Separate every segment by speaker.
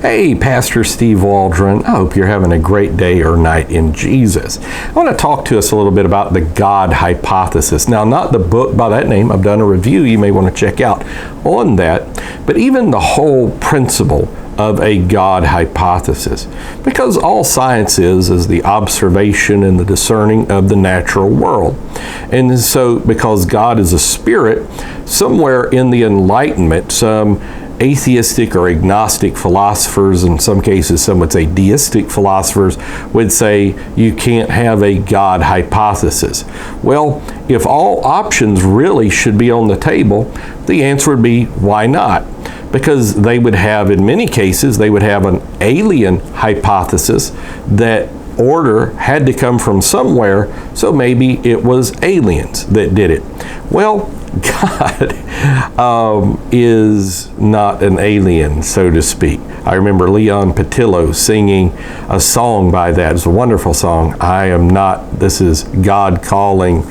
Speaker 1: Hey, Pastor Steve Waldron. I hope you're having a great day or night in Jesus. I want to talk to us a little bit about the God hypothesis. Now, not the book by that name. I've done a review you may want to check out on that, but even the whole principle of a God hypothesis. Because all science is the observation and the discerning of the natural world. And so, because God is a spirit, somewhere in the Enlightenment, some atheistic or agnostic philosophers, in some cases some would say deistic philosophers, would say you can't have a God hypothesis. Well, if all options really should be on the table, the answer would be, why not? Because they would have, in many cases, they would have an alien hypothesis that order had to come from somewhere, so maybe it was aliens that did it. Well, God is not an alien, so to speak. I remember Leon Patillo singing a song by that. It's a wonderful song. I am not, this is God calling,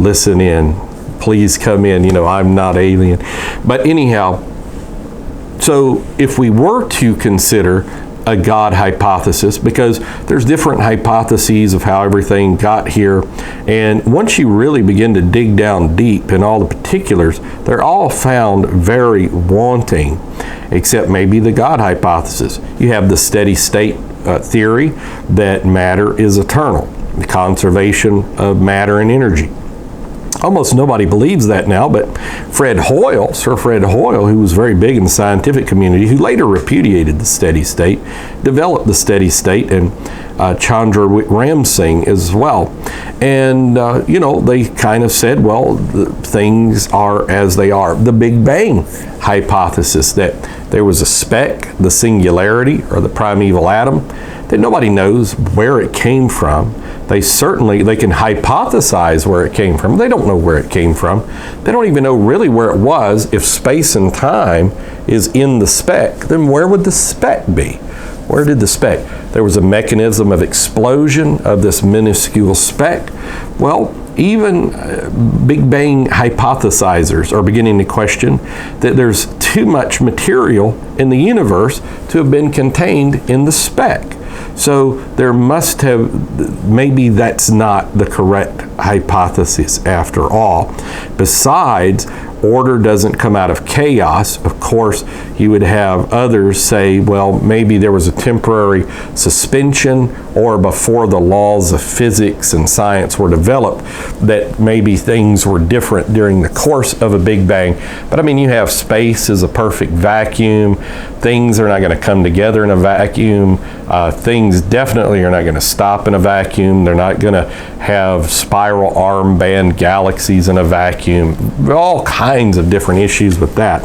Speaker 1: listen in, please come in, I'm not alien. But anyhow, so if we were to consider a God hypothesis, because there's different hypotheses of how everything got here, and once you really begin to dig down deep in all the particulars, they're all found very wanting, except maybe the God hypothesis. You have the steady state theory that matter is eternal, the conservation of matter and energy. Almost nobody believes that now, but Sir Fred Hoyle, who was very big in the scientific community, who later repudiated the steady state, developed the steady state, and Chandra Ramsing as well. And, they kind of said, well, things are as they are. The Big Bang hypothesis that there was a speck, the singularity, or the primeval atom, that nobody knows where it came from. They can hypothesize where it came from. They don't know where it came from. They don't even know really where it was. If space and time is in the speck, then where would the speck be? Where did the speck? There was a mechanism of explosion of this minuscule speck. Well, even Big Bang hypothesizers are beginning to question that there's too much material in the universe to have been contained in the speck. So there must have, maybe that's not the correct hypothesis after all. Besides, order doesn't come out of chaos. Of course, you would have others say, well, maybe there was a temporary suspension, or before the laws of physics and science were developed, that maybe things were different during the course of a Big Bang. But I mean, you have space as a perfect vacuum. Things are not going to come together in a vacuum. Things definitely are not going to stop in a vacuum. They're not going to have spiral armband galaxies in a vacuum. All kinds of different issues with that.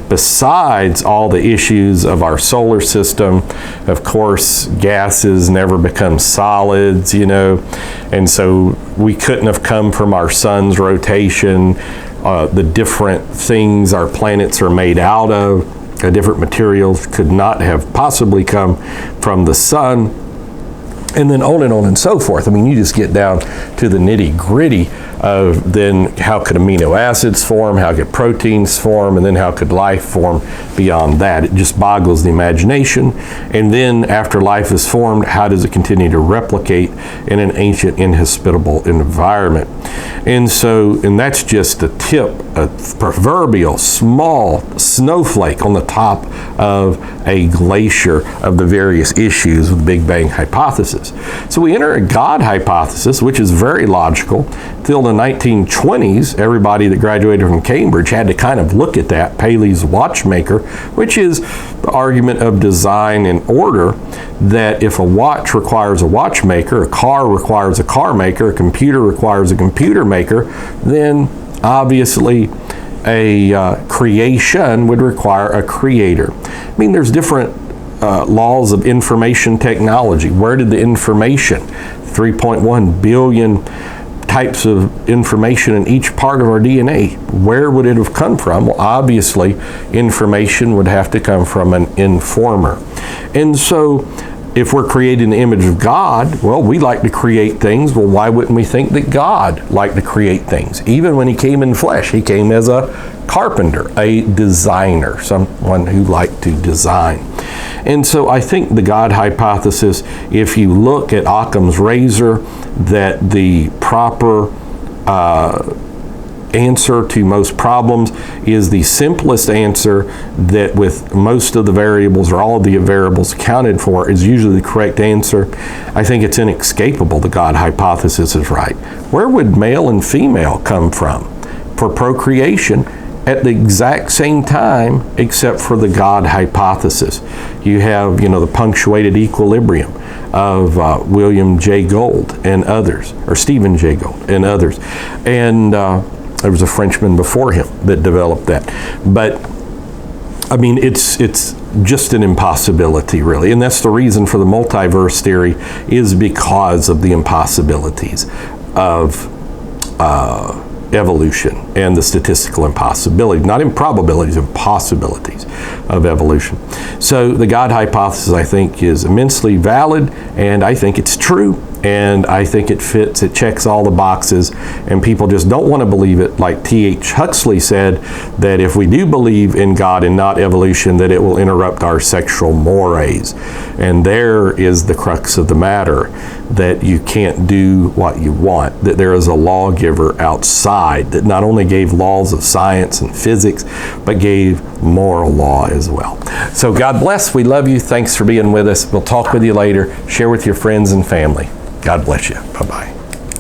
Speaker 1: Besides all the issues of our solar system, of course, gases never become solids, and so we couldn't have come from our sun's rotation. The different things our planets are made out of, different materials, could not have possibly come from the sun, and then on and so forth. I mean, you just get down to the nitty gritty of then how could amino acids form, how could proteins form, and then how could life form beyond that. It just boggles the imagination. And then after life is formed, how does it continue to replicate in an ancient, inhospitable environment? And that's just the tip, a proverbial small snowflake on the top of a glacier of the various issues with the Big Bang hypothesis. So we enter a God hypothesis, which is very logical. Till the 1920s, everybody that graduated from Cambridge had to kind of look at that, Paley's watchmaker, which is the argument of design and order, that if a watch requires a watchmaker, a car requires a car maker, a computer requires a computer maker, then obviously a creation would require a creator. I mean, there's different laws of information technology. Where did the information, 3.1 billion types of information in each part of our DNA, where would it have come from? Well, obviously, information would have to come from an informer. And so, if we're created in the image of God, well, we like to create things. Well, why wouldn't we think that God liked to create things? Even when he came in flesh, he came as a carpenter, a designer, someone who liked to design. And so I think the God hypothesis, if you look at Occam's razor, that the proper answer to most problems is the simplest answer, that with most of the variables or all of the variables accounted for is usually the correct answer. I think it's inescapable the God hypothesis is right. Where would male and female come from for procreation at the exact same time except for the God hypothesis? You have, the punctuated equilibrium of William J. Gould and others, or Stephen Jay Gould and others. And there was a Frenchman before him that developed that. But I mean, it's just an impossibility, really. And that's the reason for the multiverse theory, is because of the impossibilities of evolution and the statistical impossibility, not improbabilities, impossibilities of evolution. So the God hypothesis, I think, is immensely valid, and I think it's true. And I think it fits, it checks all the boxes, and people just don't want to believe it. Like T.H. Huxley said, that if we do believe in God and not evolution, that it will interrupt our sexual mores. And there is the crux of the matter, that you can't do what you want, that there is a lawgiver outside that not only gave laws of science and physics, but gave moral law as well. So God bless, we love you, thanks for being with us. We'll talk with you later, share with your friends and family. God bless you. Bye-bye.